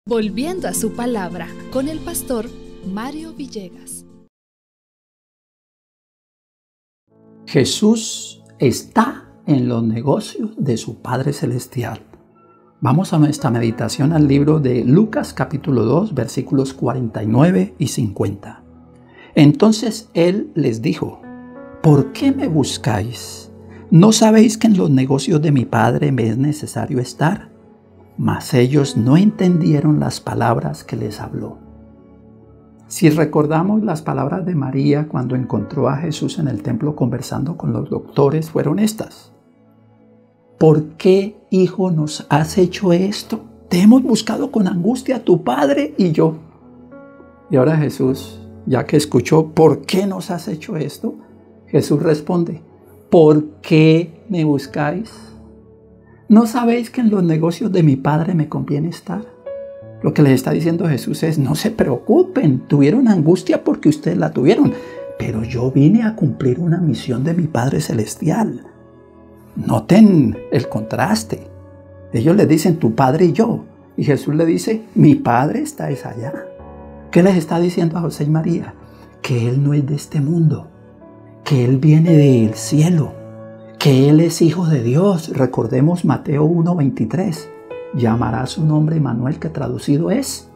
Volviendo a su palabra con el pastor Mario Villegas. Jesús está en los negocios de su Padre Celestial. Vamos a nuestra meditación al libro de Lucas capítulo 2, versículos 49 y 50. Entonces Él les dijo: ¿por qué me buscáis? ¿No sabéis que en los negocios de mi Padre me es necesario estar? Mas ellos no entendieron las palabras que les habló. Si recordamos las palabras de María cuando encontró a Jesús en el templo conversando con los doctores, fueron estas: ¿por qué, hijo, nos has hecho esto? Te hemos buscado con angustia tu padre y yo. Y ahora Jesús, ya que escuchó ¿por qué nos has hecho esto?, Jesús responde: ¿por qué me buscáis? ¿No sabéis que en los negocios de mi Padre me conviene estar? Lo que les está diciendo Jesús es: no se preocupen, tuvieron angustia porque ustedes la tuvieron, pero yo vine a cumplir una misión de mi Padre Celestial. Noten el contraste. Ellos le dicen tu Padre y yo, y Jesús le dice: mi Padre está allá. ¿Qué les está diciendo a José y María? Que Él no es de este mundo, que Él viene del cielo, que Él es Hijo de Dios. Recordemos Mateo 1:23. Llamará su nombre Emmanuel, que traducido es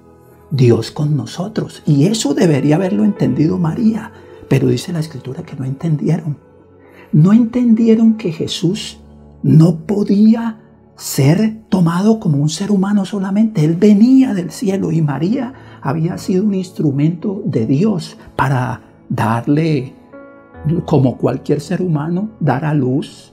Dios con nosotros. Y eso debería haberlo entendido María, pero dice la Escritura que no entendieron. No entendieron que Jesús no podía ser tomado como un ser humano solamente. Él venía del cielo y María había sido un instrumento de Dios para darle, como cualquier ser humano, dar a luz.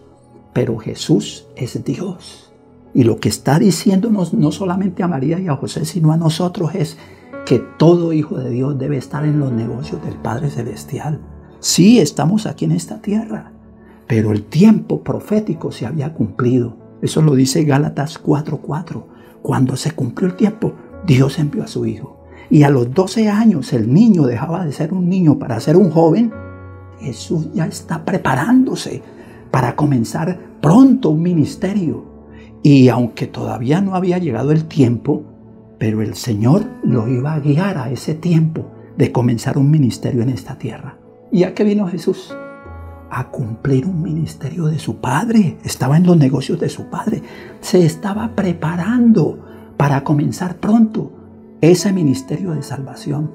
Pero Jesús es Dios. Y lo que está diciéndonos no solamente a María y a José, sino a nosotros, es que todo hijo de Dios debe estar en los negocios del Padre Celestial. Sí, estamos aquí en esta tierra, pero el tiempo profético se había cumplido. Eso lo dice Gálatas 4:4. Cuando se cumplió el tiempo, Dios envió a su Hijo. Y a los 12 años el niño dejaba de ser un niño para ser un joven. Jesús ya está preparándose para comenzar pronto un ministerio. Y aunque todavía no había llegado el tiempo, pero el Señor lo iba a guiar a ese tiempo de comenzar un ministerio en esta tierra. ¿Y a qué vino Jesús? A cumplir un ministerio de su Padre. Estaba en los negocios de su Padre. Se estaba preparando para comenzar pronto ese ministerio de salvación.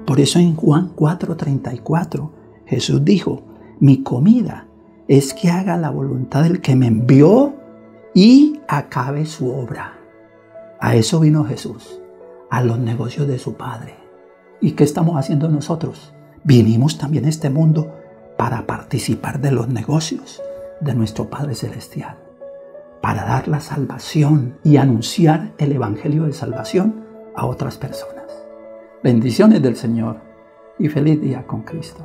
Por eso en Juan 4:34 Jesús dijo: mi comida es que haga la voluntad del que me envió y acabe su obra. A eso vino Jesús, a los negocios de su Padre. ¿Y qué estamos haciendo nosotros? Vinimos también a este mundo para participar de los negocios de nuestro Padre Celestial, para dar la salvación y anunciar el evangelio de salvación a otras personas. Bendiciones del Señor y feliz día con Cristo.